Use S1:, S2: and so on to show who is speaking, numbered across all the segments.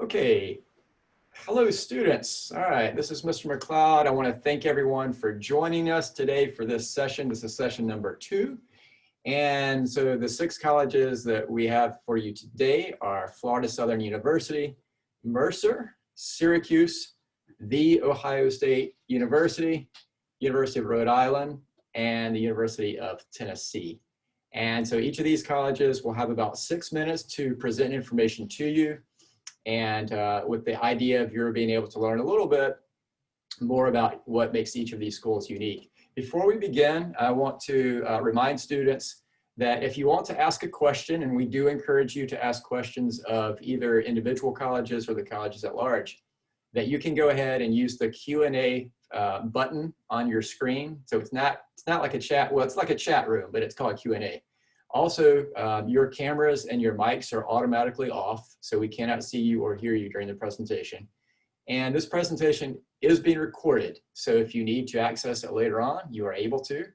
S1: Okay, hello students. All right, this is Mr. McLeod. I want to thank everyone for joining us today for this session. This is session number 2. And so the 6 colleges that we have for you today are Florida Southern University, Mercer, Syracuse, The Ohio State University, University of Rhode Island, and the University of Tennessee. And so each of these colleges will have about 6 minutes to present information to you, and with the idea of you being able to learn a little bit more about what makes each of these schools unique. Before we begin, I want to remind students that if you want to ask a question, and we do encourage you to ask questions of either individual colleges or the colleges at large, that you can go ahead and use the Q&A button on your screen. So it's not like a chat, well, it's like a chat room, but it's called Q&A. Also, your cameras and your mics are automatically off, so we cannot see you or hear you during the presentation. And this presentation is being recorded, so if you need to access it later on, you are able to.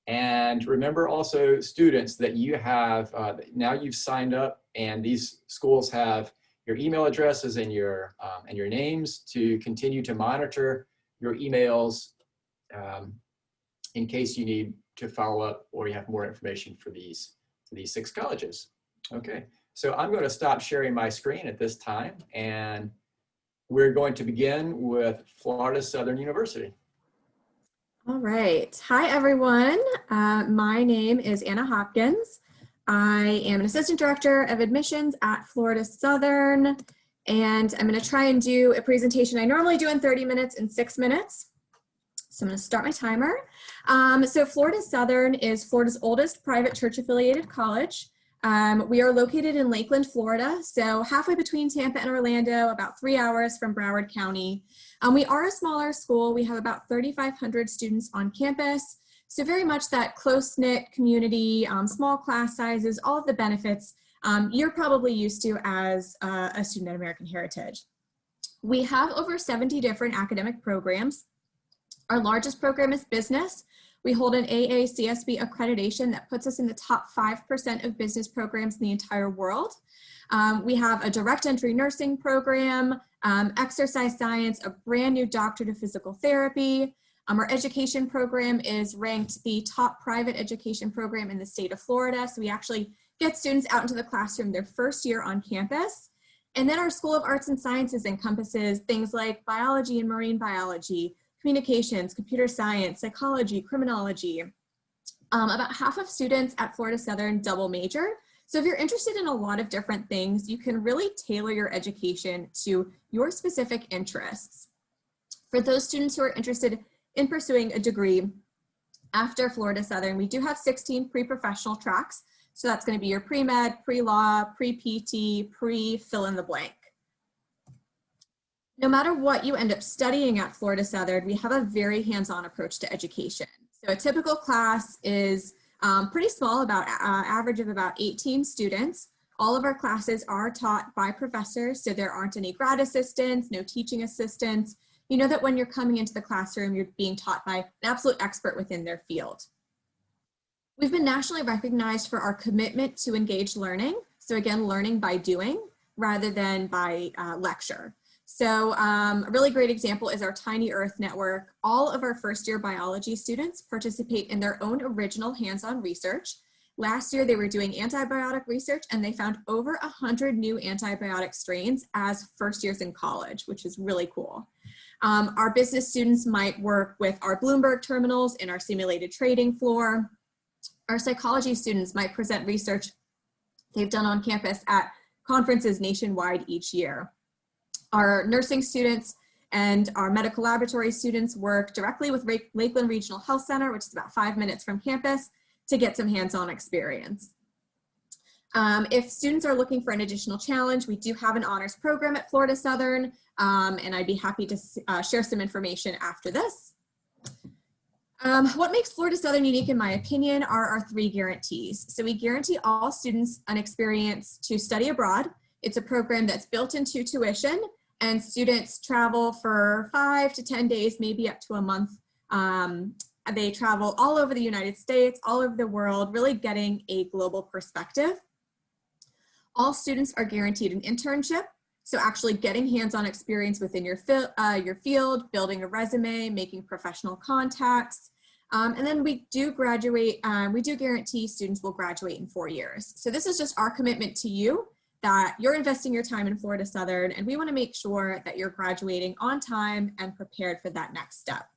S1: And remember also, students, that you have, now you've signed up, and these schools have your email addresses and your names to continue to monitor your emails in case you need to follow up or you have more information for these 6 colleges. Okay, so I'm going to stop sharing my screen at this time, and we're going to begin with Florida Southern University.
S2: All right. Hi, everyone. My name is Anna Hopkins. I am an assistant director of admissions at Florida Southern, and I'm going to try and do a presentation I normally do in 30 minutes in 6 minutes. So I'm going to start my timer. So Florida Southern is Florida's oldest private church-affiliated college. We are located in Lakeland, Florida, so halfway between Tampa and Orlando, about 3 hours from Broward County. We are a smaller school. We have about 3,500 students on campus, so very much that close-knit community, small class sizes, all of the benefits you're probably used to as a student at American Heritage. We have over 70 different academic programs. Our largest program is business. We hold an AACSB accreditation that puts us in the top 5% of business programs in the entire world. We have a direct entry nursing program, exercise science, a brand new doctorate of physical therapy. Our education program is ranked the top private education program in the state of Florida. So we actually get students out into the classroom their first year on campus. And then our School of Arts and Sciences encompasses things like biology and marine biology, communications, computer science, psychology, criminology. About half of students at Florida Southern double major. So if you're interested in a lot of different things, you can really tailor your education to your specific interests. For those students who are interested in pursuing a degree after Florida Southern, we do have 16 pre-professional tracks. So that's going to be your pre-med, pre-law, pre-PT, pre-fill-in-the-blank. No matter what you end up studying at Florida Southern, we have a very hands-on approach to education. So a typical class is pretty small, about average of about 18 students. All of our classes are taught by professors, so there aren't any grad assistants, no teaching assistants. You know that when you're coming into the classroom, you're being taught by an absolute expert within their field. We've been nationally recognized for our commitment to engaged learning. So again, learning by doing rather than by lecture. So a really great example is our Tiny Earth Network. All of our first-year biology students participate in their own original hands-on research. Last year, they were doing antibiotic research, and they found over 100 new antibiotic strains as first years in college, which is really cool. Our business students might work with our Bloomberg terminals in our simulated trading floor. Our psychology students might present research they've done on campus at conferences nationwide each year. Our nursing students and our medical laboratory students work directly with Lakeland Regional Health Center, which is about 5 minutes from campus, to get some hands-on experience. If students are looking for an additional challenge, we do have an honors program at Florida Southern, and I'd be happy to share some information after this. What makes Florida Southern unique, in my opinion, are our 3 guarantees. So we guarantee all students an experience to study abroad. It's a program that's built into tuition, and students travel for 5 to 10 days, maybe up to a month. They travel all over the United States, all over the world, really getting a global perspective. All students are guaranteed an internship. So actually getting hands-on experience within your field, building a resume, making professional contacts. And then we do guarantee students will graduate in 4 years. So this is just our commitment to you that you're investing your time in Florida Southern, and we want to make sure that you're graduating on time and prepared for that next step.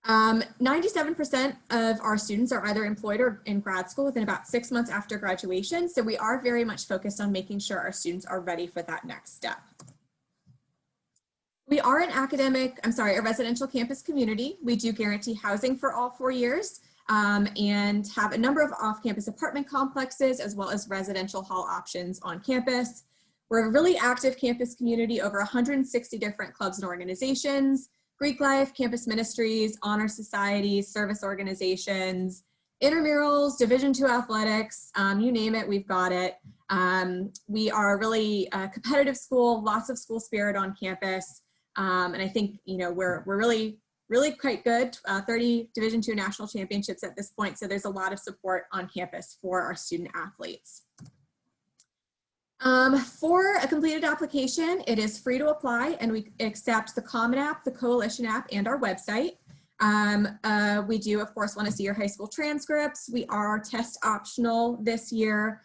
S2: 97% of our students are either employed or in grad school within about 6 months after graduation. So we are very much focused on making sure our students are ready for that next step. We are a residential campus community. We do guarantee housing for all 4 years and have a number of off-campus apartment complexes as well as residential hall options on campus. We're a really active campus community, over 160 different clubs and organizations, Greek life, campus ministries, honor societies, service organizations, intramurals, Division II athletics, you name it, we've got it. We are a really competitive school, lots of school spirit on campus. And I think, we're really quite good, 30 Division II national championships at this point. So there's a lot of support on campus for our student athletes. For a completed application, it is free to apply, and we accept the Common App, the Coalition app, and our website. We do, of course, want to see your high school transcripts. We are test optional this year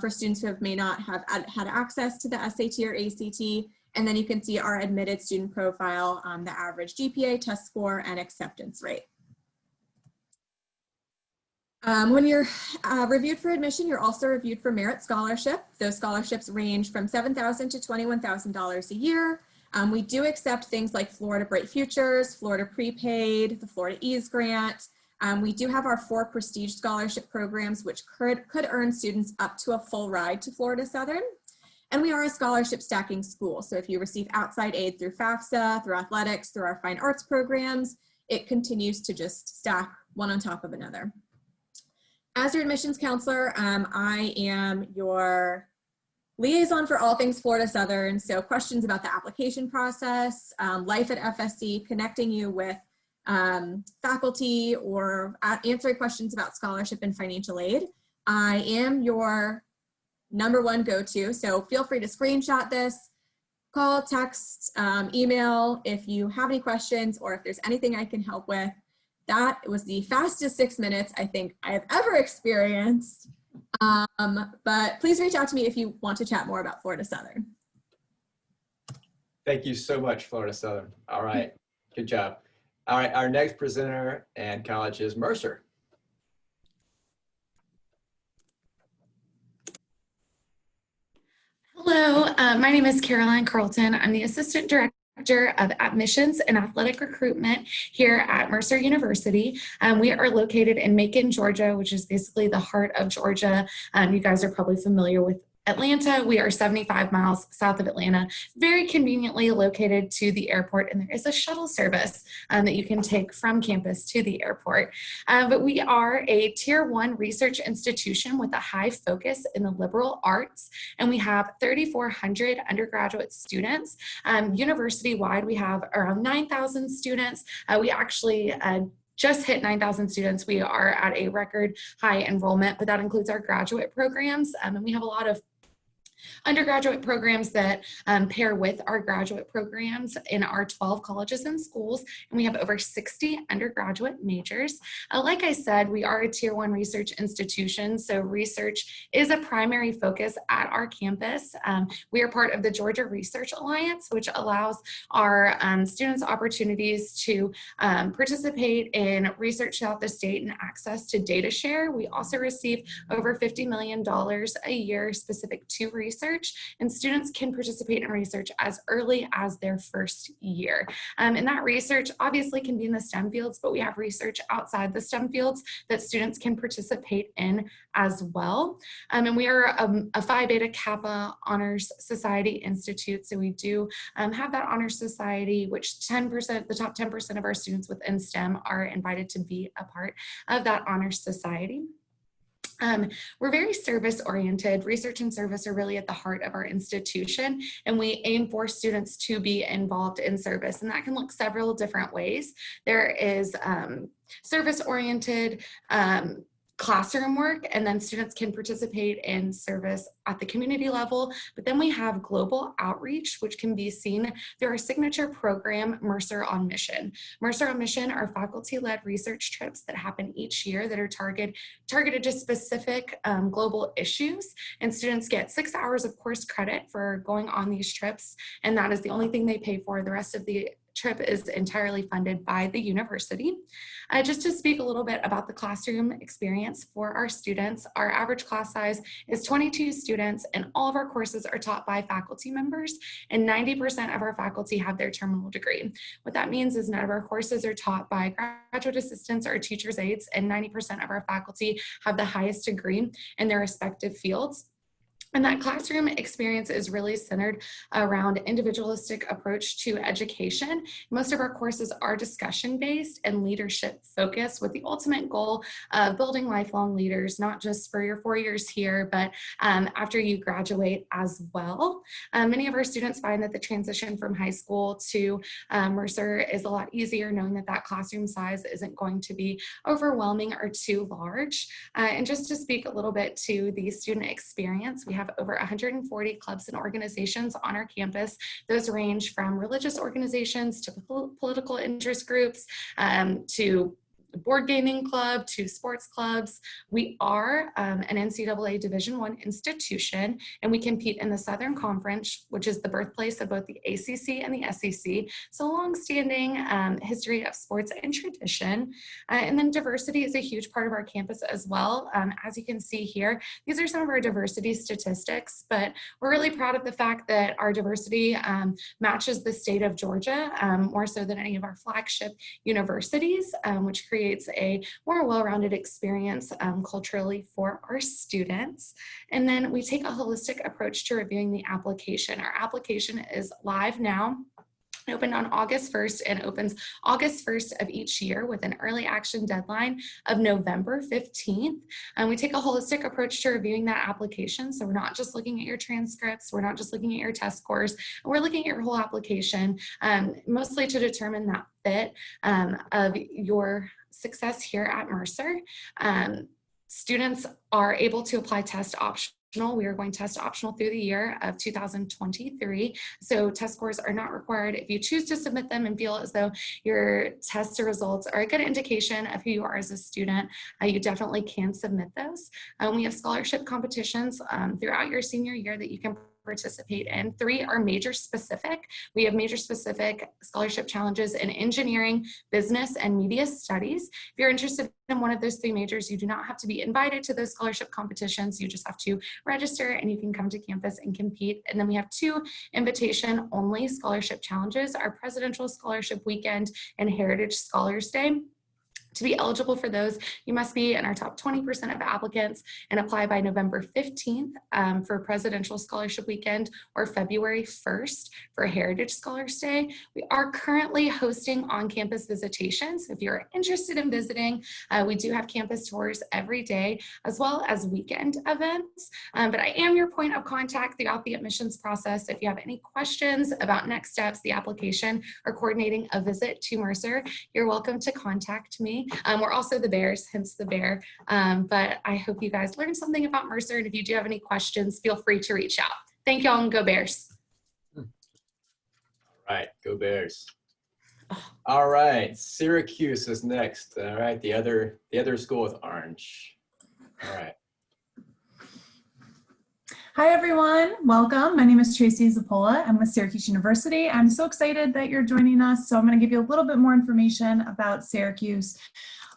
S2: for students who may not have had access to the SAT or ACT. And then you can see our admitted student profile, the average GPA, test score, and acceptance rate. When you're reviewed for admission, you're also reviewed for merit scholarship. Those scholarships range from $7,000 to $21,000 a year. We do accept things like Florida Bright Futures, Florida Prepaid, the Florida Ease Grant. We do have our 4 prestige scholarship programs, which could earn students up to a full ride to Florida Southern. And we are a scholarship stacking school. So if you receive outside aid through FAFSA, through athletics, through our fine arts programs, it continues to just stack one on top of another. As your admissions counselor, I am your liaison for all things Florida Southern. So questions about the application process, life at FSC, connecting you with faculty, or answering questions about scholarship and financial aid. I am your #1 go-to. So feel free to screenshot this, call, text, email if you have any questions or if there's anything I can help with. That was the fastest 6 minutes I think I have ever experienced. But please reach out to me if you want to chat more about Florida Southern.
S1: Thank you so much, Florida Southern. All right, good job. All right, our next presenter and college is Mercer.
S3: Hello, my name is Caroline Carlton. I'm the Assistant Director of Admissions and Athletic Recruitment here at Mercer University. We are located in Macon, Georgia, which is basically the heart of Georgia. You guys are probably familiar with Atlanta. We are 75 miles south of Atlanta, very conveniently located to the airport, and there is a shuttle service that you can take from campus to the airport. But we are a Tier 1 research institution with a high focus in the liberal arts, and we have 3,400 undergraduate students. University-wide, we have around 9,000 students. We actually just hit 9,000 students. We are at a record high enrollment, but that includes our graduate programs. And we have a lot of undergraduate programs that pair with our graduate programs in our 12 colleges and schools, and we have over 60 undergraduate majors. Like I said, we are a Tier 1 research institution, so research is a primary focus at our campus. We are part of the Georgia Research Alliance, which allows our students opportunities to participate in research throughout the state and access to data share. We also receive over $50 million a year specific to research, and students can participate in research as early as their first year. And that research obviously can be in the STEM fields, but we have research outside the STEM fields that students can participate in as well. And we are a Phi Beta Kappa Honors Society Institute, so we do have that Honors Society, which the top 10% of our students within STEM are invited to be a part of that Honors Society. We're very service-oriented. Research and service are really at the heart of our institution, and we aim for students to be involved in service, and that can look several different ways. There is service-oriented classroom work, and then students can participate in service at the community level. But then we have global outreach, which can be seen through our signature program, Mercer on Mission. Mercer on Mission are faculty-led research trips that happen each year that are targeted to specific global issues, and students get 6 hours of course credit for going on these trips, and that is the only thing they pay for. The rest of the trip is entirely funded by the university. Just to speak a little bit about the classroom experience for our students, our average class size is 22 students, and all of our courses are taught by faculty members, and 90% of our faculty have their terminal degree. What that means is none of our courses are taught by graduate assistants or teacher's aides, and 90% of our faculty have the highest degree in their respective fields. And that classroom experience is really centered around individualistic approach to education. Most of our courses are discussion-based and leadership-focused, with the ultimate goal of building lifelong leaders, not just for your 4 years here, but after you graduate as well. Many of our students find that the transition from high school to Mercer is a lot easier, knowing that that classroom size isn't going to be overwhelming or too large. And just to speak a little bit to the student experience, we have over 140 clubs and organizations on our campus. Those range from religious organizations to political interest groups to board gaming club to sports clubs. We are an NCAA Division I institution, and we compete in the Southern Conference, which is the birthplace of both the ACC and the SEC. So long-standing history of sports and tradition. And then diversity is a huge part of our campus as well. As you can see here, these are some of our diversity statistics, but we're really proud of the fact that our diversity matches the state of Georgia more so than any of our flagship universities, which creates a more well-rounded experience culturally for our students. And then we take a holistic approach to reviewing the application. Our application is live now. It opened on August 1st and opens August 1st of each year with an early action deadline of November 15th. And we take a holistic approach to reviewing that application. So we're not just looking at your transcripts, we're not just looking at your test scores, we're looking at your whole application, mostly to determine that fit of your success here at Mercer. Students are able to apply test options. We are going test optional through the year of 2023. So test scores are not required. If you choose to submit them and feel as though your test results are a good indication of who you are as a student, you definitely can submit those. We have scholarship competitions throughout your senior year that you can participate in. 3 are major specific. We have major specific scholarship challenges in engineering, business, and media studies. If you're interested in one of those 3 majors, you do not have to be invited to those scholarship competitions. You just have to register and you can come to campus and compete. And then we have 2 invitation-only scholarship challenges, our Presidential Scholarship Weekend and Heritage Scholars Day. To be eligible for those, you must be in our top 20% of applicants and apply by November 15th for Presidential Scholarship Weekend or February 1st for Heritage Scholars Day. We are currently hosting on-campus visitations. If you're interested in visiting, we do have campus tours every day as well as weekend events. But I am your point of contact throughout the admissions process. If you have any questions about next steps, the application, or coordinating a visit to Mercer, you're welcome to contact me. We're also the Bears, hence the bear. But I hope you guys learned something about Mercer. And if you do have any questions, feel free to reach out. Thank y'all and go Bears.
S1: All right, go Bears. All right, Syracuse is next. All right, the other school with orange. All right.
S4: Hi everyone, welcome. My name is Tracy Zappola. I'm with Syracuse University. I'm so excited that you're joining us. So I'm going to give you a little bit more information about Syracuse.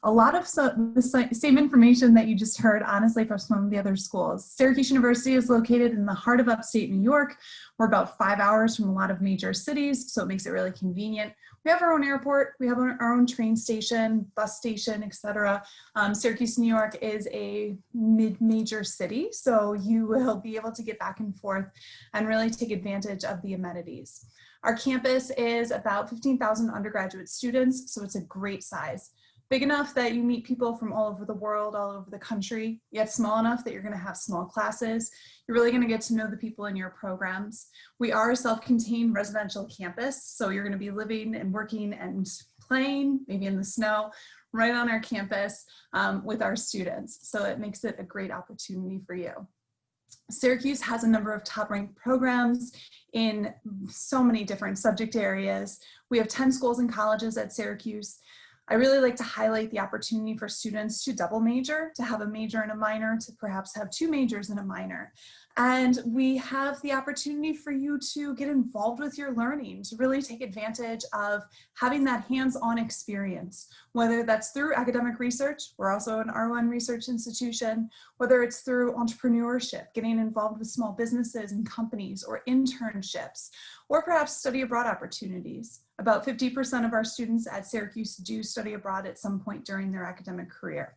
S4: A lot of the same information that you just heard, honestly, from some of the other schools. Syracuse University is located in the heart of upstate New York. We're about 5 hours from a lot of major cities, so it makes it really convenient. We have our own airport, we have our own train station, bus station, etc. Syracuse, New York is a mid-major city, so you will be able to get back and forth and really take advantage of the amenities. Our campus is about 15,000 undergraduate students, so it's a great size. Big enough that you meet people from all over the world, all over the country, yet small enough that you're going to have small classes. You're really going to get to know the people in your programs. We are a self-contained residential campus, so you're going to be living and working and playing, maybe in the snow, right on our campus with our students. So it makes it a great opportunity for you. Syracuse has a number of top-ranked programs in so many different subject areas. We have 10 schools and colleges at Syracuse. I really like to highlight the opportunity for students to double major, to have a major and a minor, to perhaps have 2 majors and a minor. And we have the opportunity for you to get involved with your learning, to really take advantage of having that hands-on experience, whether that's through academic research, we're also an R1 research institution, whether it's through entrepreneurship, getting involved with small businesses and companies, or internships, or perhaps study abroad opportunities. About 50% of our students at Syracuse do study abroad at some point during their academic career.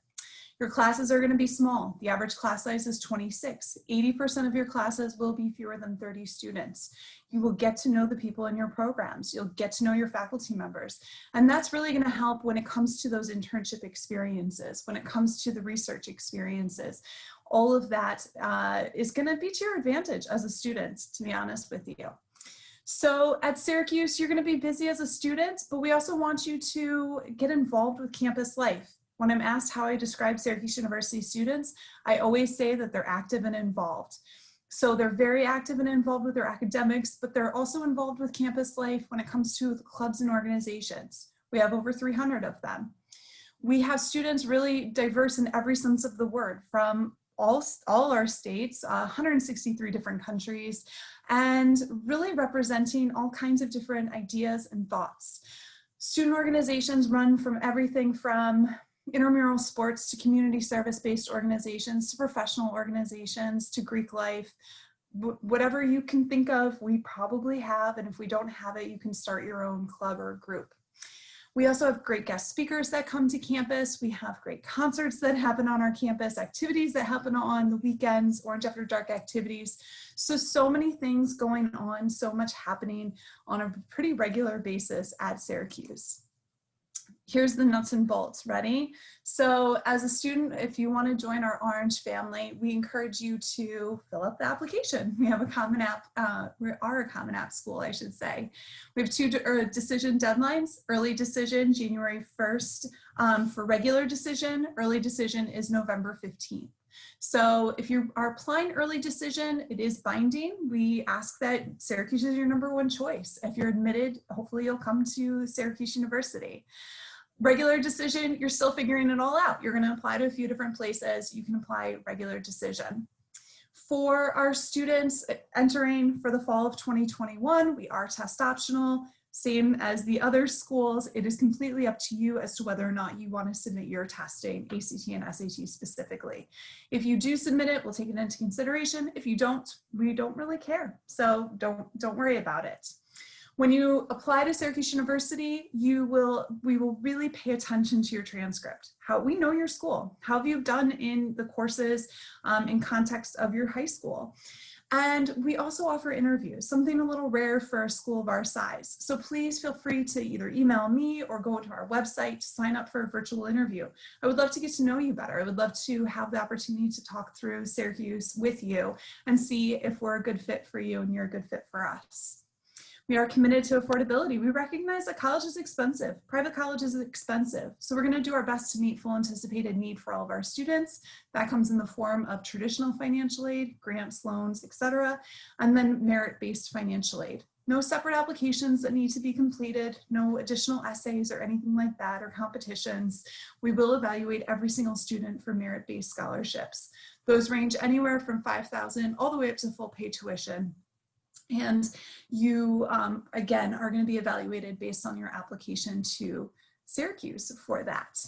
S4: Your classes are going to be small. The average class size is 26. 80% of your classes will be fewer than 30 students. You will get to know the people in your programs. You'll get to know your faculty members. And that's really going to help when it comes to those internship experiences, when it comes to the research experiences. All of that is going to be to your advantage as a student, to be honest with you. So at Syracuse, you're going to be busy as a student, but we also want you to get involved with campus life. When I'm asked how I describe Syracuse University students, I always say that they're active and involved. So they're very active and involved with their academics, but they're also involved with campus life when it comes to clubs and organizations. We have over 300 of them. We have students really diverse in every sense of the word, from all our states, 163 different countries, and really representing all kinds of different ideas and thoughts. Student organizations run from everything from intramural sports to community service-based organizations to professional organizations to Greek life. Whatever you can think of, we probably have, and if we don't have it, you can start your own club or group. We also have great guest speakers that come to campus. We have great concerts that happen on our campus, activities that happen on the weekends, Orange After Dark activities. So many things going on, so much happening on a pretty regular basis at Syracuse. Here's the nuts and bolts. Ready? So as a student, if you want to join our Orange family, we encourage you to fill out the application. We have a Common App, we are a Common App school, I should say. We have 2 decision deadlines. Early decision, January 1st. For regular decision, early decision is November 15th. So if you are applying early decision, it is binding. We ask that Syracuse is your #1 choice. If you're admitted, hopefully you'll come to Syracuse University. Regular decision, you're still figuring it all out. You're going to apply to a few different places. You can apply regular decision. For our students entering for the fall of 2021, we are test optional. Same as the other schools, it is completely up to you as to whether or not you want to submit your testing, ACT and SAT specifically. If you do submit it, we'll take it into consideration. If you don't, we don't really care. So don't worry about it. When you apply to Syracuse University, we will really pay attention to your transcript. How we know your school. How have you done in the courses in context of your high school? And we also offer interviews, something a little rare for a school of our size. So please feel free to either email me or go to our website to sign up for a virtual interview. I would love to get to know you better. I would love to have the opportunity to talk through Syracuse with you and see if we're a good fit for you and you're a good fit for us. We are committed to affordability. We recognize that college is expensive. Private college is expensive. So we're going to do our best to meet full anticipated need for all of our students. That comes in the form of traditional financial aid, grants, loans, etc., and then merit-based financial aid. No separate applications that need to be completed, no additional essays or anything like that, or competitions. We will evaluate every single student for merit-based scholarships. Those range anywhere from $5,000 all the way up to full pay tuition. And you, again, are going to be evaluated based on your application to Syracuse for that.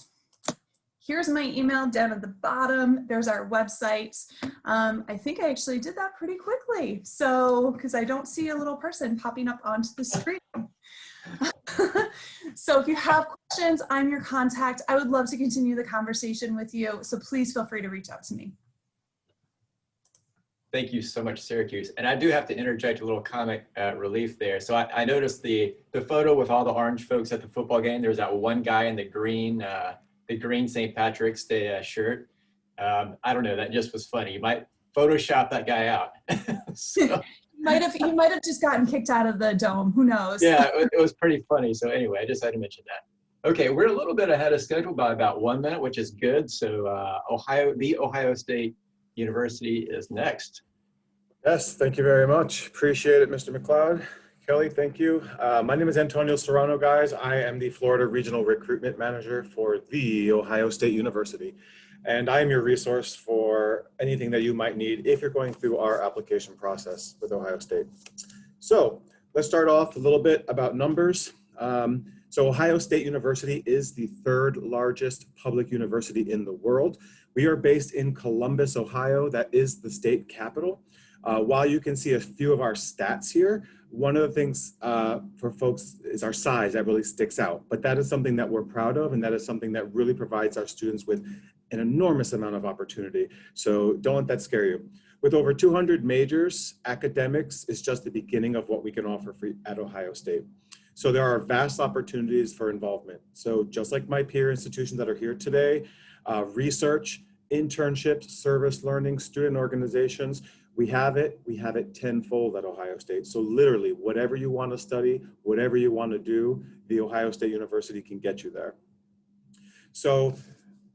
S4: Here's my email down at the bottom. There's our website. I think I actually did that pretty quickly. So, because I don't see a little person popping up onto the screen. So if you have questions, I'm your contact. I would love to continue the conversation with you. So please feel free to reach out to me.
S1: Thank you so much, Syracuse. And I do have to interject a little comic relief there. So I noticed the photo with all the orange folks at the football game. There's that one guy in the green St. Patrick's Day shirt. I don't know, that just was funny. You might Photoshop that guy out. So,
S4: he might have just gotten kicked out of the dome. Who knows?
S1: Yeah, it was pretty funny. So anyway, I just had to mention that. Okay, we're a little bit ahead of schedule by about 1 minute, which is good. So the Ohio State University is next.
S5: Yes, thank you very much. Appreciate it, Mr. McLeod. Kelly, thank you. My name is Antonio Serrano, guys. I am the Florida Regional Recruitment Manager for the Ohio State University. And I am your resource for anything that you might need if you're going through our application process with Ohio State. So let's start off a little bit about numbers. So Ohio State University is the third largest public university in the world. We are based in Columbus, Ohio. That is the state capital. While you can see a few of our stats here, one of the things for folks is our size that really sticks out. But that is something that we're proud of, and that is something that really provides our students with an enormous amount of opportunity. So don't let that scare you. With over 200 majors, academics is just the beginning of what we can offer for at Ohio State. So there are vast opportunities for involvement. So just like my peer institutions that are here today, research, internships, service learning, student organizations, we have it tenfold at Ohio State. So literally, whatever you want to study, whatever you want to do, the Ohio State University can get you there. So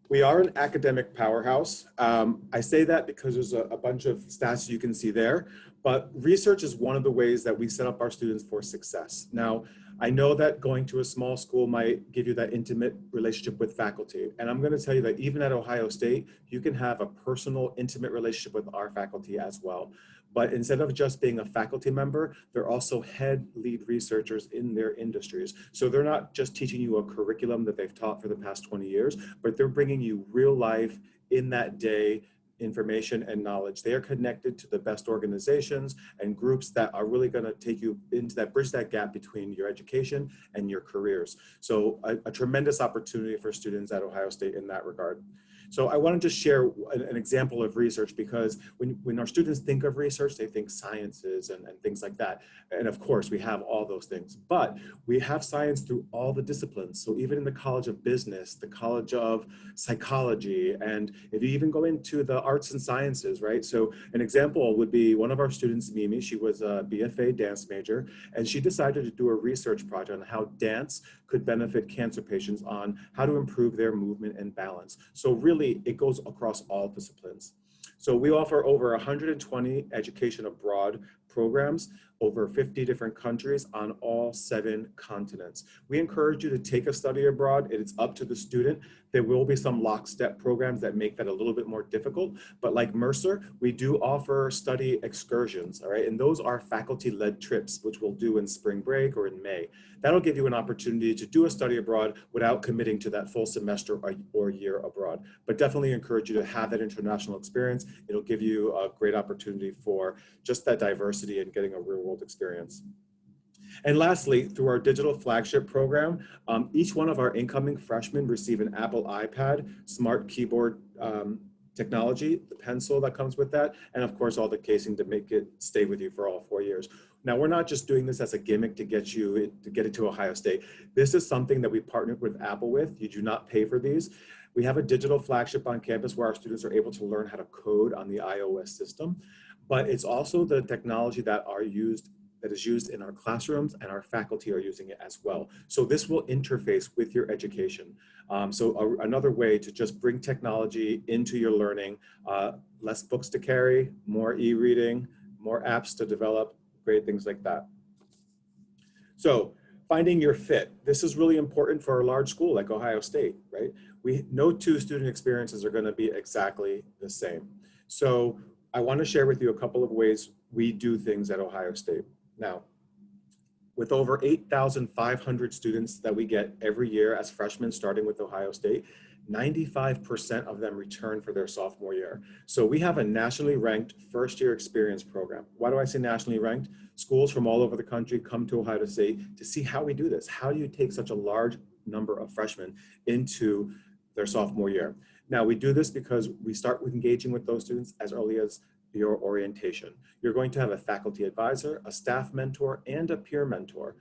S5: we are an academic powerhouse. I say that because there's a bunch of stats you can see there, but research is one of the ways that we set up our students for success. Now, I know that going to a small school might give you that intimate relationship with faculty. And I'm going to tell you that even at Ohio State, you can have a personal, intimate relationship with our faculty as well. But instead of just being a faculty member, they're also head lead researchers in their industries. So they're not just teaching you a curriculum that they've taught for the past 20 years, but they're bringing you real life in that day information and knowledge. They are connected to the best organizations and groups that are really going to take you into that, bridge that gap between your education and your careers. So a tremendous opportunity for students at Ohio State in that regard. So I wanted to share an example of research, because when our students think of research, they think sciences and things like that. And of course, we have all those things, but we have science through all the disciplines. So even in the College of Business, the College of Psychology, and if you even go into the arts and sciences, right? So an example would be one of our students, Mimi. She was a BFA dance major, and she decided to do a research project on how dance could benefit cancer patients on how to improve their movement and balance. So really, it goes across all disciplines. So we offer over 120 education abroad programs, over 50 different countries on all 7 continents. We encourage you to take a study abroad. It's up to the student. There will be some lockstep programs that make that a little bit more difficult, but like Mercer, we do offer study excursions, all right? And those are faculty-led trips, which we'll do in spring break or in May. That'll give you an opportunity to do a study abroad without committing to that full semester or year abroad. But definitely encourage you to have that international experience. It'll give you a great opportunity for just that diversity and getting a real-world experience. And lastly, through our digital flagship program, each one of our incoming freshmen receive an Apple iPad, smart keyboard technology, the pencil that comes with that, and of course all the casing to make it stay with you for all 4 years. Now, we're not just doing this as a gimmick to get it to Ohio State. This is something that we partnered with Apple with. You do not pay for these. We have a digital flagship on campus where our students are able to learn how to code on the iOS system, but it's also the technology that is used in our classrooms, and our faculty are using it as well. So this will interface with your education. Another way to just bring technology into your learning, less books to carry, more e-reading, more apps to develop, great things like that. So finding your fit. This is really important for a large school like Ohio State, right? No 2 student experiences are going to be exactly the same. So I want to share with you a couple of ways we do things at Ohio State. Now, with over 8,500 students that we get every year as freshmen starting with Ohio State, 95% of them return for their sophomore year. So we have a nationally ranked first-year experience program. Why do I say nationally ranked? Schools from all over the country come to Ohio State to see how we do this. How do you take such a large number of freshmen into their sophomore year? Now, we do this because we start with engaging with those students as early as your orientation. You're going to have a faculty advisor, a staff mentor, and a peer mentor.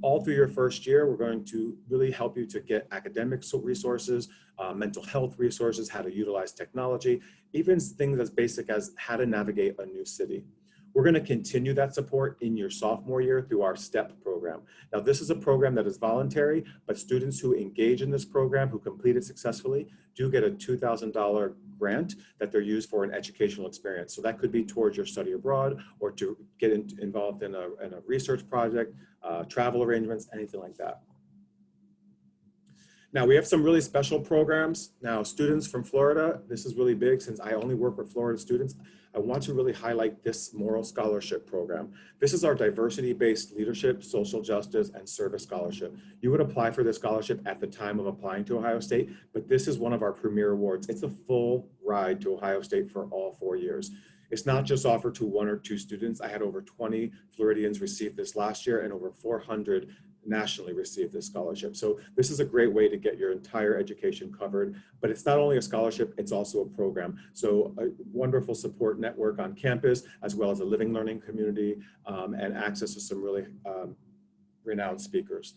S5: All through your first year, we're going to really help you to get academic resources, mental health resources, how to utilize technology, even things as basic as how to navigate a new city. We're going to continue that support in your sophomore year through our STEP program. Now, this is a program that is voluntary, but students who engage in this program, who complete it successfully, do get a $2,000 grant that they're used for an educational experience. So that could be towards your study abroad or to get involved in a research project, travel arrangements, anything like that. Now, we have some really special programs. Now, students from Florida, this is really big since I only work with Florida students. I want to really highlight this Moral Scholarship Program. This is our diversity-based leadership, social justice, and service scholarship. You would apply for this scholarship at the time of applying to Ohio State, but this is one of our premier awards. It's a full ride to Ohio State for all 4 years. It's not just offered to 1 or 2 students. I had over 20 Floridians receive this last year and over 400 nationally receive this scholarship. So this is a great way to get your entire education covered, but it's not only a scholarship, it's also a program. So a wonderful support network on campus, as well as a living learning community and access to some really renowned speakers.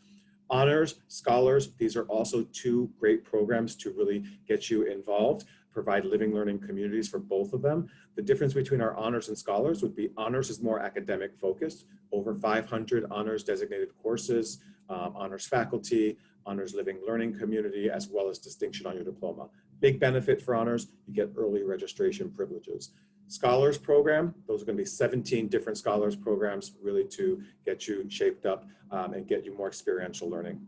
S5: Honors, scholars, these are also 2 great programs to really get you involved, provide living learning communities for both of them. The difference between our honors and scholars would be honors is more academic focused, over 500 honors designated courses, honors faculty, honors living learning community, as well as distinction on your diploma. Big benefit for honors, you get early registration privileges. Scholars program, those are going to be 17 different scholars programs really to get you shaped up and get you more experiential learning.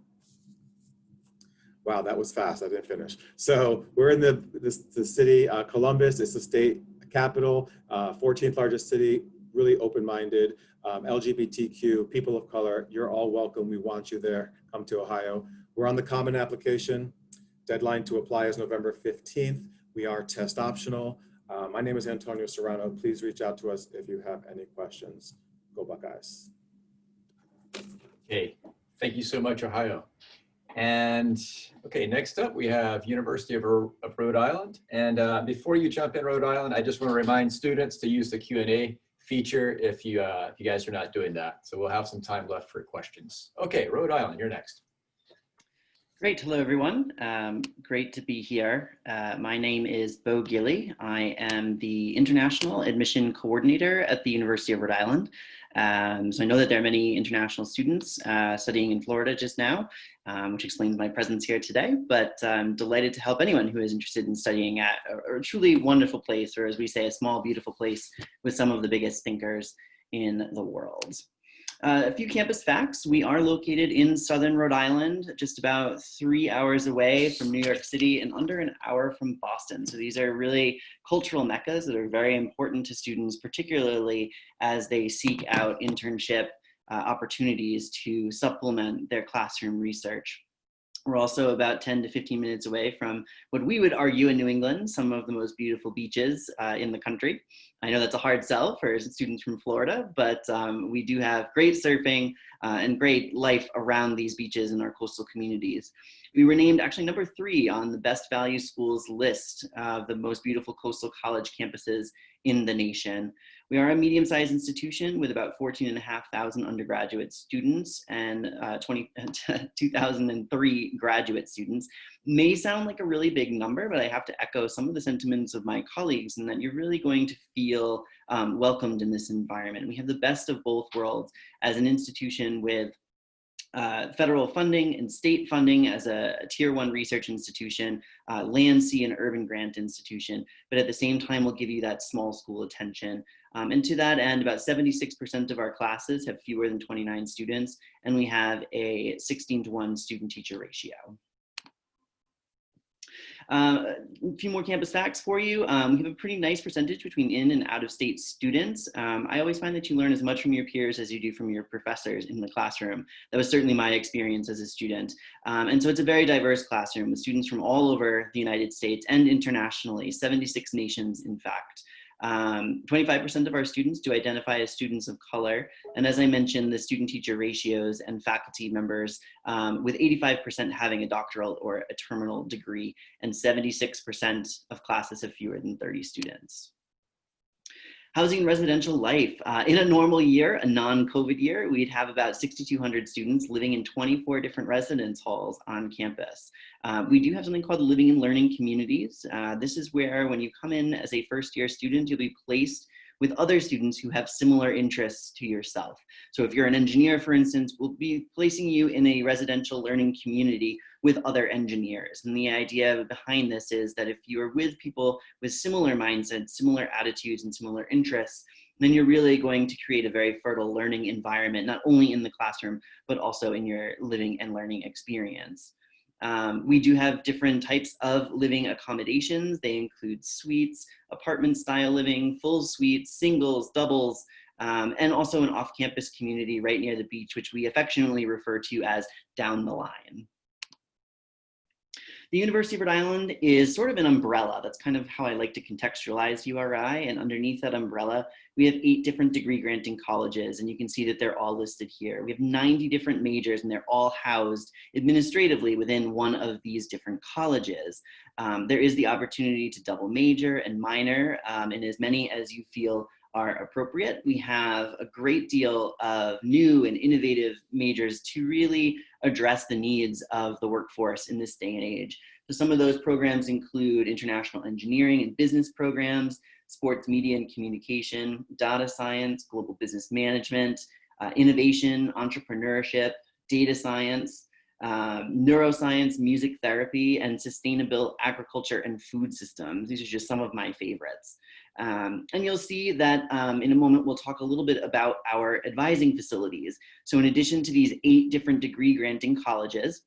S5: Wow, that was fast, I didn't finish. So we're in the city, Columbus, it's the state capital, 14th largest city, really open-minded, LGBTQ, people of color, you're all welcome, we want you there, come to Ohio. We're on the Common Application, deadline to apply is November 15th, we are test optional. My name is Antonio Serrano, please reach out to us if you have any questions. Go Buckeyes.
S1: Okay, thank you so much, Ohio. And okay, next up we have University of Rhode Island. And before you jump in Rhode Island, I just want to remind students to use the Q&A feature if you guys are not doing that. So we'll have some time left for questions. Okay, Rhode Island, you're next.
S6: Great, hello everyone. Great to be here. My name is Bo Gilly. I am the International Admission Coordinator at the University of Rhode Island. So I know that there are many international students studying in Florida just now, which explains my presence here today, but I'm delighted to help anyone who is interested in studying at a truly wonderful place, or as we say, a small, beautiful place with some of the biggest thinkers in the world. A few campus facts. We are located in southern Rhode Island, just about 3 hours away from New York City and under an hour from Boston. So these are really cultural meccas that are very important to students, particularly as they seek out internship opportunities to supplement their classroom research. We're also about 10 to 15 minutes away from what we would argue in New England, some of the most beautiful beaches in the country. I know that's a hard sell for students from Florida, but we do have great surfing and great life around these beaches in our coastal communities. We were named actually number 3 on the Best Value Schools list of the most beautiful coastal college campuses in the nation. We are a medium-sized institution with about 14,500 undergraduate students and 2,003 graduate students. May sound like a really big number, but I have to echo some of the sentiments of my colleagues in that you're really going to feel welcomed in this environment. We have the best of both worlds as an institution with federal funding and state funding as a tier 1 research institution, land, sea, and urban grant institution, but at the same time will give you that small school attention. And to that end, about 76% of our classes have fewer than 29 students, and we have a 16-to-1 student-teacher ratio. A few more campus facts for you. We have a pretty nice percentage between in and out of state students. I always find that you learn as much from your peers as you do from your professors in the classroom. That was certainly my experience as a student. And so it's a very diverse classroom with students from all over the United States and internationally, 76 nations in fact. 25% of our students do identify as students of color. And as I mentioned, the student-teacher ratios and faculty members, with 85% having a doctoral or a terminal degree, and 76% of classes have fewer than 30 students. Housing and residential life. In a normal year, a non-COVID year, we'd have about 6,200 students living in 24 different residence halls on campus. We do have something called living and learning communities. This is where when you come in as a first-year student, you'll be placed with other students who have similar interests to yourself. So if you're an engineer, for instance, we'll be placing you in a residential learning community with other engineers. And the idea behind this is that if you're with people with similar mindsets, similar attitudes, and similar interests, then you're really going to create a very fertile learning environment, not only in the classroom, but also in your living and learning experience. We do have different types of living accommodations. They include suites, apartment style living, full suites, singles, doubles, and also an off-campus community right near the beach, which we affectionately refer to as down the line. The University of Rhode Island is sort of an umbrella. That's kind of how I like to contextualize URI. And underneath that umbrella, we have 8 different degree granting colleges. And you can see that they're all listed here. We have 90 different majors, and they're all housed administratively within one of these different colleges. There is the opportunity to double major and minor in as many as you feel are appropriate. We have a great deal of new and innovative majors to really address the needs of the workforce in this day and age. So some of those programs include international engineering and business programs, sports media and communication, data science, global business management, innovation, entrepreneurship, data science, neuroscience, music therapy, and sustainable agriculture and food systems. These are just some of my favorites. And you'll see that in a moment, we'll talk a little bit about our advising facilities. So in addition to these 8 different degree granting colleges,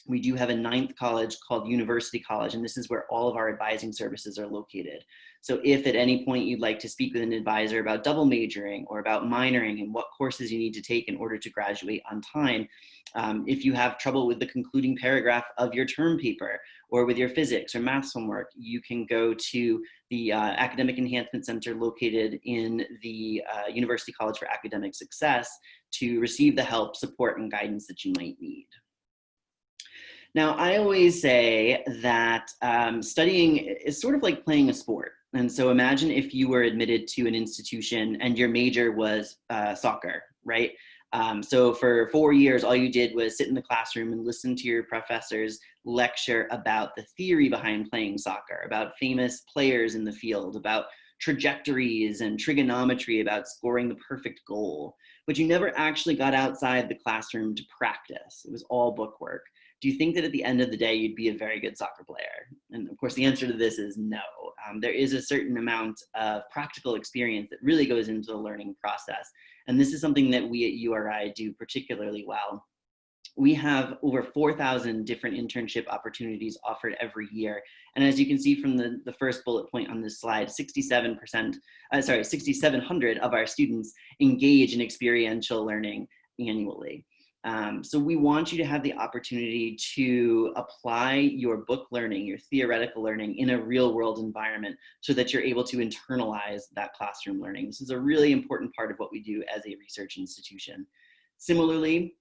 S6: we do have a 9th college called University College, and this is where all of our advising services are located. So if at any point you'd like to speak with an advisor about double majoring or about minoring and what courses you need to take in order to graduate on time, if you have trouble with the concluding paragraph of your term paper or with your physics or math homework, you can go to the Academic Enhancement Center located in the University College for Academic Success to receive the help, support, and guidance that you might need. Now, I always say that studying is sort of like playing a sport. And so imagine if you were admitted to an institution and your major was soccer, right? So for 4 years, all you did was sit in the classroom and listen to your professors lecture about the theory behind playing soccer, about famous players in the field, about trajectories and trigonometry, about scoring the perfect goal. But you never actually got outside the classroom to practice. It was all book work. Do you think that at the end of the day, you'd be a very good soccer player? And of course, the answer to this is no. There is a certain amount of practical experience that really goes into the learning process. And this is something that we at URI do particularly well. We have over 4,000 different internship opportunities offered every year. And as you can see from the first bullet point on this slide, 6,700 of our students engage in experiential learning annually. So we want you to have the opportunity to apply your book learning, your theoretical learning in a real world environment so that you're able to internalize that classroom learning. This is a really important part of what we do as a research institution. Similarly,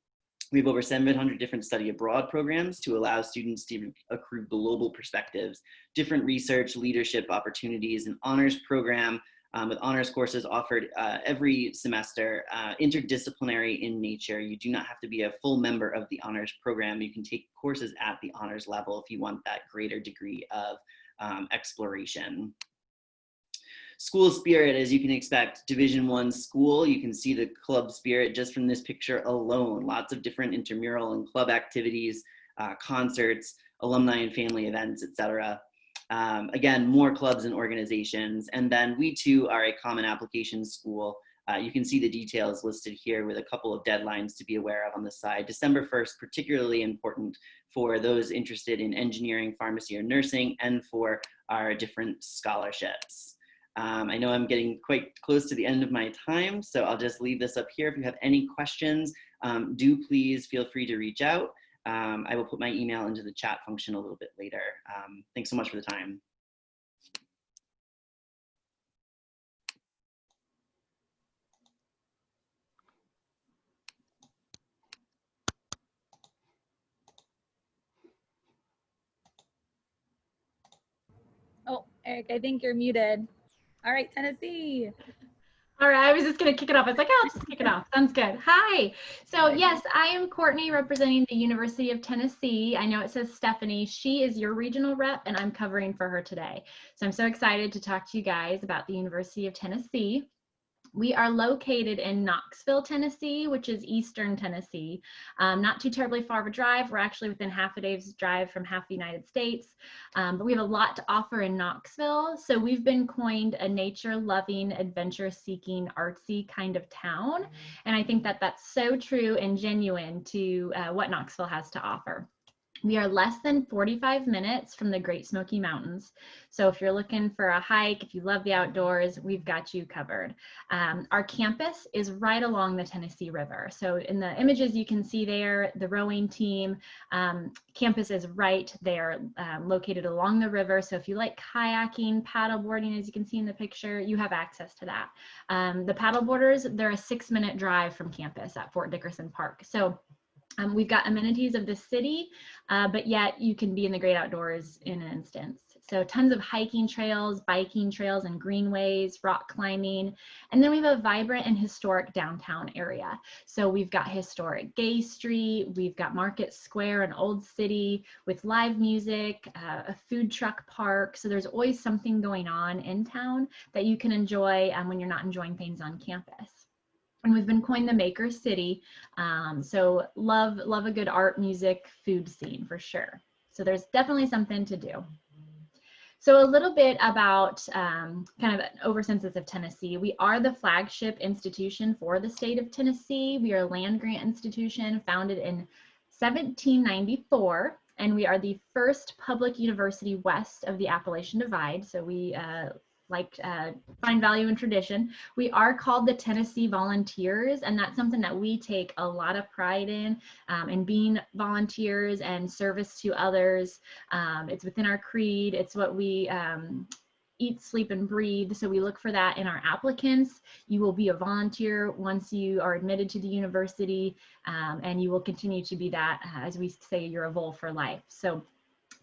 S6: we have over 700 different study abroad programs to allow students to accrue global perspectives, different research, leadership opportunities, an honors program with honors courses offered every semester, interdisciplinary in nature. You do not have to be a full member of the honors program. You can take courses at the honors level if you want that greater degree of exploration. School spirit, as you can expect, Division I school. You can see the club spirit just from this picture alone. Lots of different intramural and club activities, concerts, alumni and family events, etc. Again, more clubs and organizations. And then we too are a common application school. You can see the details listed here with a couple of deadlines to be aware of on the side. December 1st, particularly important for those interested in engineering, pharmacy, or nursing, and for our different scholarships. I know I'm getting quite close to the end of my time, so I'll just leave this up here. If you have any questions, do please feel free to reach out. I will put my email into the chat function a little bit later. Thanks so much for the time.
S7: Oh, Eric, I think you're muted. All right, Tennessee.
S8: All right, I was just going to kick it off. I was like, oh, I'll just kick it off. Sounds good. Hi. So yes, I am Courtney representing the University of Tennessee. I know it says Stephanie. She is your regional rep, and I'm covering for her today. So I'm so excited to talk to you guys about the University of Tennessee. We are located in Knoxville, Tennessee, which is Eastern Tennessee. Not too terribly far of a drive. We're actually within half a day's drive from half the United States. But we have a lot to offer in Knoxville. So we've been coined a nature-loving, adventure-seeking, artsy kind of town. And I think that that's so true and genuine to what Knoxville has to offer. We are less than 45 minutes from the Great Smoky Mountains. So if you're looking for a hike, if you love the outdoors, we've got you covered. Our campus is right along the Tennessee River. So in the images you can see there, the rowing team, campus is right there, located along the river. So if you like kayaking, paddleboarding, as you can see in the picture, you have access to that. The paddleboarders, they're a 6-minute drive from campus at Fort Dickerson Park. So we've got amenities of the city, but yet you can be in the great outdoors in an instance. So tons of hiking trails, biking trails and greenways, rock climbing. And then we have a vibrant and historic downtown area. So we've got historic Gay Street, we've got Market Square and Old City with live music, a food truck park. So there's always something going on in town that you can enjoy when you're not enjoying things on campus. And we've been coined the Maker City. So love a good art, music, food scene for sure. So there's definitely something to do. So a little bit about kind of an overcensus of Tennessee. We are the flagship institution for the state of Tennessee. We are a land grant institution founded in 1794, and we are the first public university west of the Appalachian Divide. So we find value in tradition. We are called the Tennessee Volunteers, and that's something that we take a lot of pride in being volunteers and service to others. It's within our creed. It's what we eat, sleep, and breathe. So we look for that in our applicants. You will be a volunteer once you are admitted to the university, and you will continue to be that, as we say, you're a vol for life. So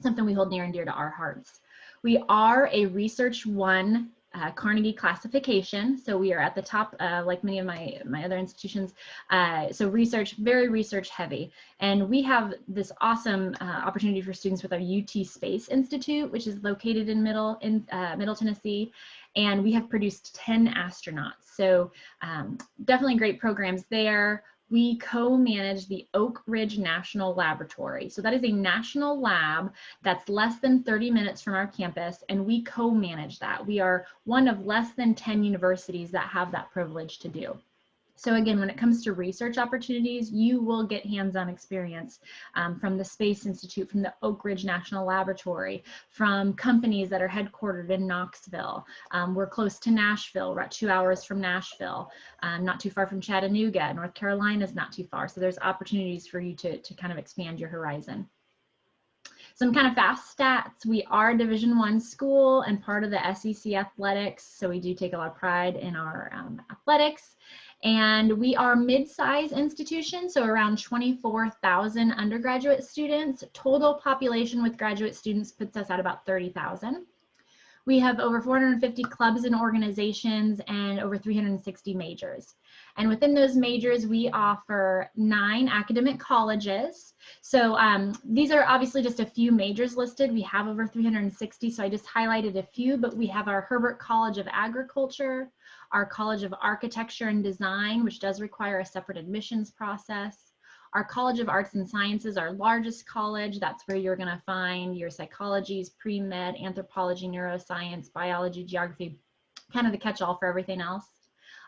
S8: something we hold near and dear to our hearts. We are a Research 1 Carnegie classification, so we are at the top, like many of my other institutions. So very research heavy, and we have this awesome opportunity for students with our UT Space Institute, which is located in Middle Tennessee, and we have produced 10 astronauts. So definitely great programs there. We co-manage the Oak Ridge National Laboratory. So that is a national lab that's less than 30 minutes from our campus, and we co-manage that. We are one of less than 10 universities that have that privilege to do. So again, when it comes to research opportunities, you will get hands-on experience from the Space Institute, from the Oak Ridge National Laboratory, from companies that are headquartered in Knoxville. We're close to Nashville. We're at 2 hours from Nashville, not too far from Chattanooga. North Carolina is not too far. So there's opportunities for you to kind of expand your horizon. Some kind of fast stats. We are a Division I school and part of the SEC athletics. So we do take a lot of pride in our athletics. And we are mid-size institution, so around 24,000 undergraduate students. Total population with graduate students puts us at about 30,000. We have over 450 clubs and organizations and over 360 majors. And within those majors, we offer 9 academic colleges. So these are obviously just a few majors listed. We have over 360, so I just highlighted a few, but we have our Herbert College of Agriculture, our College of Architecture and Design, which does require a separate admissions process. Our College of Arts and Sciences, our largest college, that's where you're gonna find your psychologies, pre-med, anthropology, neuroscience, biology, geography, kind of the catch-all for everything else.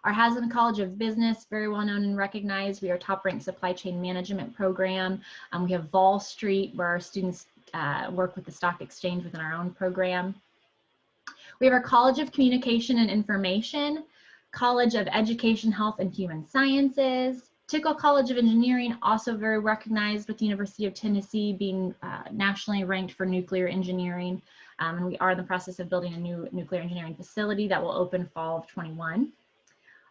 S8: Our Haslam College of Business, very well known and recognized. We are top-ranked supply chain management program. We have Vol Street, where our students work with the stock exchange within our own program. We have our College of Communication and Information, College of Education, Health, and Human Sciences, Tickle College of Engineering, also very recognized with the University of Tennessee being nationally ranked for nuclear engineering. And we are in the process of building a new nuclear engineering facility that will open fall of 21.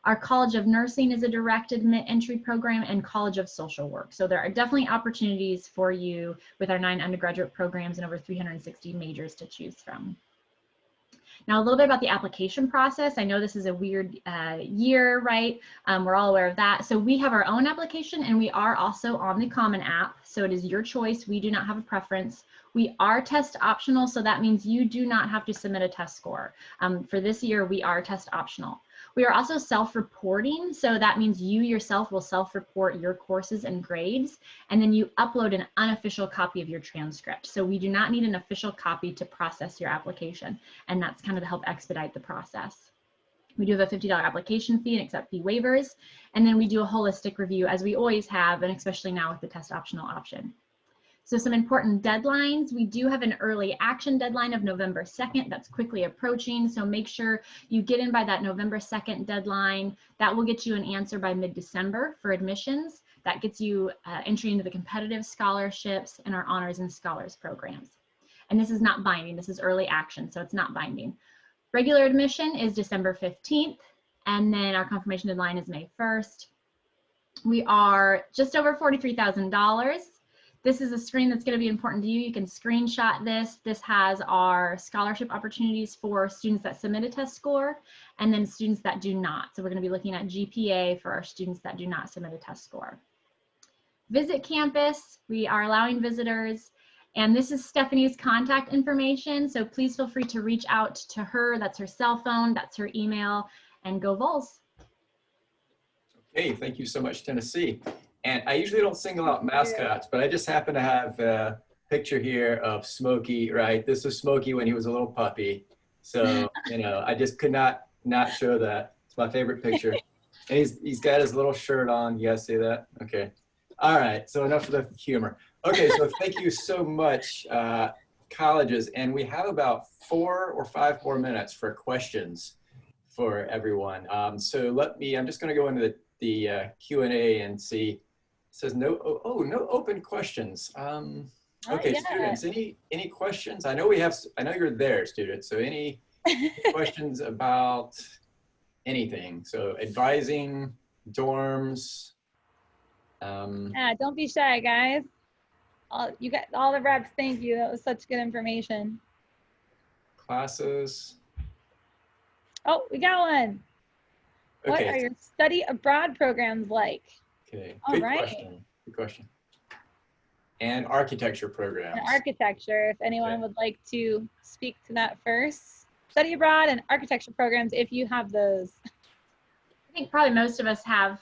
S8: Our College of Nursing is a direct admit entry program, and College of Social Work. So there are definitely opportunities for you with our 9 undergraduate programs and over 360 majors to choose from. Now, a little bit about the application process. I know this is a weird year, right? We're all aware of that. So we have our own application, and we are also on the Common App. So it is your choice. We do not have a preference. We are test optional, so that means you do not have to submit a test score. For this year, we are test optional. We are also self-reporting, so that means you yourself will self-report your courses and grades, and then you upload an unofficial copy of your transcript. So we do not need an official copy to process your application, and that's kind of to help expedite the process. We do have a $50 application fee and accept fee waivers, and then we do a holistic review as we always have, and especially now with the test optional option. So some important deadlines. We do have an early action deadline of November 2nd. That's quickly approaching. So make sure you get in by that November 2nd deadline. That will get you an answer by mid-December for admissions. That gets you entry into the competitive scholarships and our honors and scholars programs. And this is not binding. This is early action, so it's not binding. Regular admission is December 15th. And then our confirmation deadline is May 1st. We are just over $43,000. This is a screen that's going to be important to you. You can screenshot this. This has our scholarship opportunities for students that submit a test score and then students that do not. So we're going to be looking at GPA for our students that do not submit a test score. Visit campus. We are allowing visitors. And this is Stephanie's contact information. So please feel free to reach out to her. That's her cell phone. That's her email. And go Vols.
S1: Okay, thank you so much, Tennessee. And I usually don't single out mascots, but I just happen to have a picture here of Smokey, right? This was Smokey when he was a little puppy. So, you know, I just could not show that. It's my favorite picture. And he's got his little shirt on. You guys see that? Okay. All right, so enough of the humor. Okay, so thank you so much, colleges. And we have about 4 or 5 more minutes for questions for everyone. So I'm just gonna go into the Q&A and see. It says no open questions. Okay, students, any questions? I know you're there, students. So any questions about anything? So advising, dorms.
S7: Yeah, don't be shy, guys. You got all the reps. Thank you. That was such good information.
S1: Classes.
S7: Oh, we got one.
S1: Okay.
S7: What are your study abroad programs like?
S1: Okay,
S7: All
S1: good
S7: right.
S1: question. Good question. And architecture programs.
S7: And architecture, if anyone would like to speak to that first. Study abroad and architecture programs, if you have those.
S8: I think probably most of us have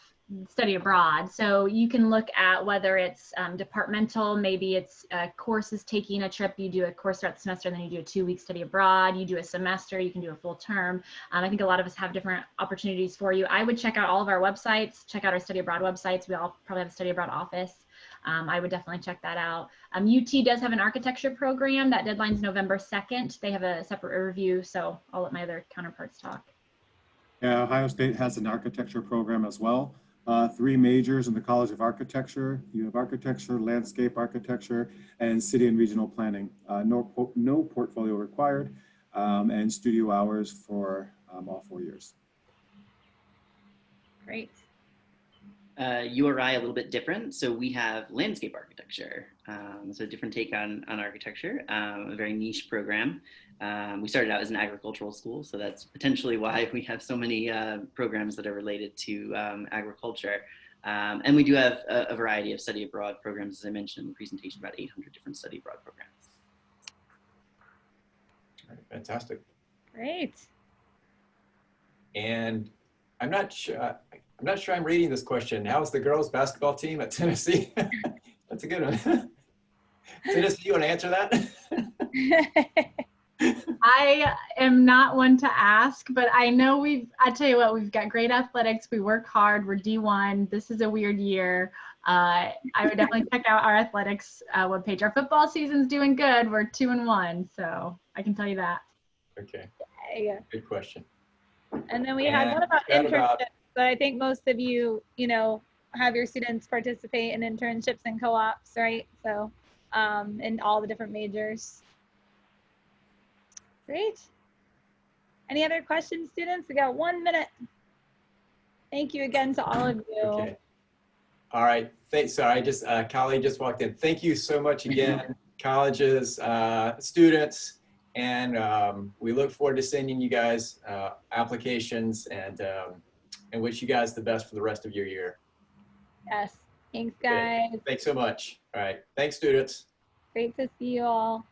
S8: study abroad. So you can look at whether it's departmental, maybe it's courses taking a trip, you do a course throughout the semester, and then you do a 2-week study abroad, you do a semester, you can do a full term. I think a lot of us have different opportunities for you. I would check out all of our websites, check out our study abroad websites. We all probably have a study abroad office. I would definitely check that out. UT does have an architecture program. That deadline's November 2nd. They have a separate review, so I'll let my other counterparts talk.
S5: Yeah, Ohio State has an architecture program as well. 3 majors in the College of Architecture. You have architecture, landscape architecture, and city and regional planning. No portfolio required, and studio hours for all 4 years.
S7: Great.
S6: URI a little bit different. So we have landscape architecture. So a different take on architecture, a very niche program. We started out as an agricultural school, so that's potentially why we have so many programs that are related to agriculture. And we do have a variety of study abroad programs, as I mentioned in the presentation, about 800 different study abroad programs.
S1: All right, fantastic.
S7: Great.
S1: And I'm not sure I'm reading this question. How's the girls basketball team at Tennessee? That's a good one. Tennessee, you want to answer that?
S8: I am not one to ask, but I know I tell you what, we've got great athletics. We work hard. We're D1. This is a weird year. I would definitely check out our athletics webpage. Our football season's doing good. We're 2-1, so I can tell you that.
S1: Okay.
S7: Yeah.
S1: Good question.
S7: And then we had one about internships. So I think most of you, have your students participate in internships and co-ops, right? So in all the different majors. Great. Any other questions, students? We got 1 minute. Thank you again to all of you.
S1: Okay. All right. Sorry, Callie just walked in. Thank you so much again, colleges, students, and we look forward to sending you guys applications and wish you guys the best for the rest of your year.
S7: Yes. Thanks, guys.
S1: Okay. Thanks so much. All right. Thanks, students.
S7: Great to see you all.